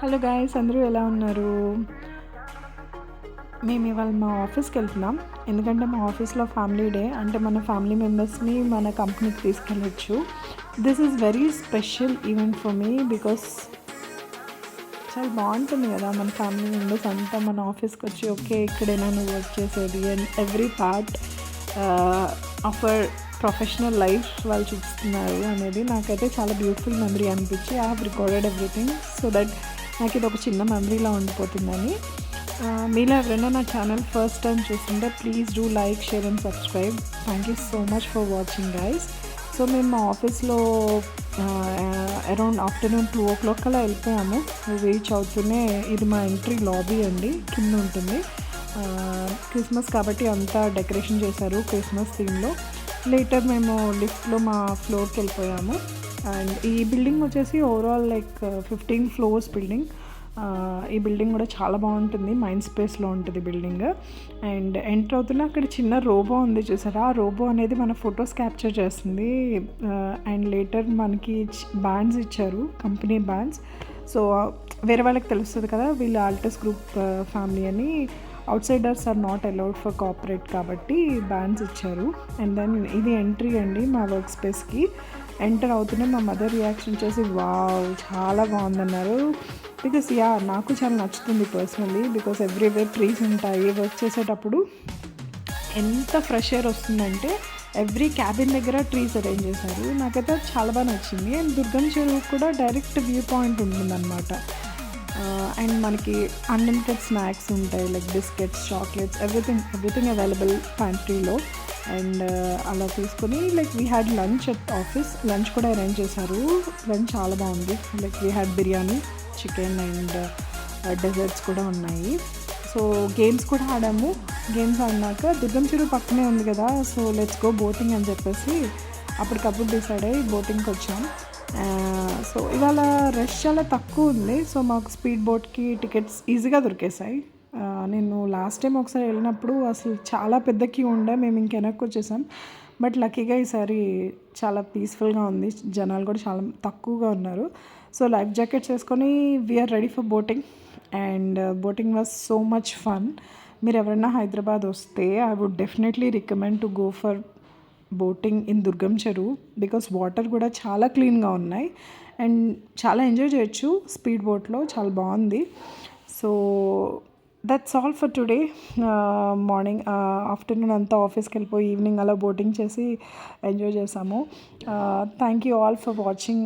Hello guys, అందరూ ఎలా ఉన్నారు? మేము ఇవాళ మా ఆఫీస్కి వెళ్తున్నాం. ఎందుకంటే మా ఆఫీస్లో ఫ్యామిలీ డే, అంటే మన ఫ్యామిలీ మెంబర్స్ని మన కంపెనీకి తీసుకెళ్ళొచ్చు. This is very special event for me because చాలా బాగుంటుంది కదా, మన ఫ్యామిలీ మెంబర్స్ అంతా మన ఆఫీస్కి వచ్చి ఓకే ఇక్కడైనా నువ్వు వర్క్ చేసేది and every part of our professional life వాళ్ళు చూపిస్తున్నారు అనేది నాకైతే చాలా బ్యూటిఫుల్ మెమరీ అనిపించి I have recorded everything so that నాకు ఇది ఒక చిన్న మెమరీలా ఉండిపోతుందని. మీలో ఎవరైనా నా ఛానల్ ఫస్ట్ టైం చూస్తుంటే please do like, share and subscribe. Thank you so much for watching guys. So మేము మా ఆఫీస్లో అరౌండ్ ఆఫ్టర్నూన్ 2 o'clock అలా వెళ్ళిపోయాము. రీచ్ అవుతూనే ఇది మా ఎంట్రీ లాబీ అండి, కింద ఉంటుంది. క్రిస్మస్ కాబట్టి అంతా డెకరేషన్ చేశారు క్రిస్మస్ థీమ్లో. లేటర్ మేము లిఫ్ట్లో మా ఫ్లోర్కి వెళ్ళిపోయాము. అండ్ ఈ బిల్డింగ్ వచ్చేసి ఓవరాల్ లైక్ 15 floors బిల్డింగ్. ఈ బిల్డింగ్ కూడా చాలా బాగుంటుంది, మైండ్ స్పేస్లో ఉంటుంది బిల్డింగ్. అండ్ ఎంటర్ అవుతున్న అక్కడ చిన్న రోబో ఉంది చూసారా, ఆ రోబో అనేది మన ఫొటోస్ క్యాప్చర్ చేస్తుంది. అండ్ లేటర్ మనకి బ్యాండ్స్ ఇచ్చారు, కంపెనీ బ్యాండ్స్. సో వేరే వాళ్ళకి తెలుస్తుంది కదా వీళ్ళు ఆల్టస్ గ్రూప్ ఫ్యామిలీ అని. Outsiders are not allowed for corporate కాబట్టి బ్యాండ్స్ ఇచ్చారు. అండ్ దెన్ ఇది ఎంట్రీ అండి మా వర్క్ స్పేస్కి. ఎంటర్ అవుతూనే మా మదర్ రియాక్షన్ చేసి వావ్ చాలా బాగుందన్నారు. బికాస్ నాకు చాలా నచ్చుతుంది పర్సనలీ, బికాస్ ఎవ్రీవేర్ ట్రీస్ ఉంటాయి. వర్క్ చేసేటప్పుడు ఎంత ఫ్రెష్ ఎయిర్ వస్తుందంటే ఎవ్రీ క్యాబిన్ దగ్గర ట్రీస్ అరేంజ్ చేశారు. నాకైతే చాలా బాగా నచ్చింది. అండ్ దుర్గం చెరువు కూడా డైరెక్ట్ వ్యూ పాయింట్ ఉంటుందన్నమాట. అండ్ మనకి అన్లిమిటెడ్ స్నాక్స్ ఉంటాయి, like biscuits, chocolates, everything available ప్యాంట్రీలో. అండ్ అలా తీసుకొని like we had lunch at office. Lunch కూడా అరేంజ్ చేశారు. లంచ్ చాలా బాగుంది. Like we had biryani, chicken and desserts కూడా ఉన్నాయి. సో గేమ్స్ కూడా ఆడాము. గేమ్స్ ఆడినాక దుర్గం చెరువు పక్కనే ఉంది కదా, సో లెట్స్ గో బోటింగ్ అని చెప్పేసి అప్పటికప్పుడు డిసైడ్ అయ్యి బోటింగ్కి వచ్చాం. సో ఇవాళ రష్ చాలా తక్కువ ఉంది. సో మాకు స్పీడ్ బోట్కి టికెట్స్ ఈజీగా దొరికేసాయి. నేను లాస్ట్ టైం ఒకసారి వెళ్ళినప్పుడు అసలు చాలా పెద్ద క్యూ ఉండే, మేము ఇంక వెనక్కి వచ్చేసాం. బట్ లక్కీగా ఈసారి చాలా పీస్ఫుల్గా ఉంది, జనాలు కూడా చాలా తక్కువగా ఉన్నారు. సో లైఫ్ జాకెట్స్ వేసుకొని we are ready for boating. And boating was so much fun. మీరు ఎవరైనా హైదరాబాద్ వస్తే I would definitely recommend to go for boating in Durgam Cheruvu because water కూడా చాలా క్లీన్గా ఉన్నాయి అండ్ చాలా ఎంజాయ్ చేయొచ్చు స్పీడ్ బోట్లో, చాలా బాగుంది. So that's all for today. Morning afternoon అంతా ఆఫీస్కి వెళ్ళిపోయి ఈవినింగ్ అలా బోటింగ్ చేసి ఎంజాయ్ చేసాము. Thank you all for watching.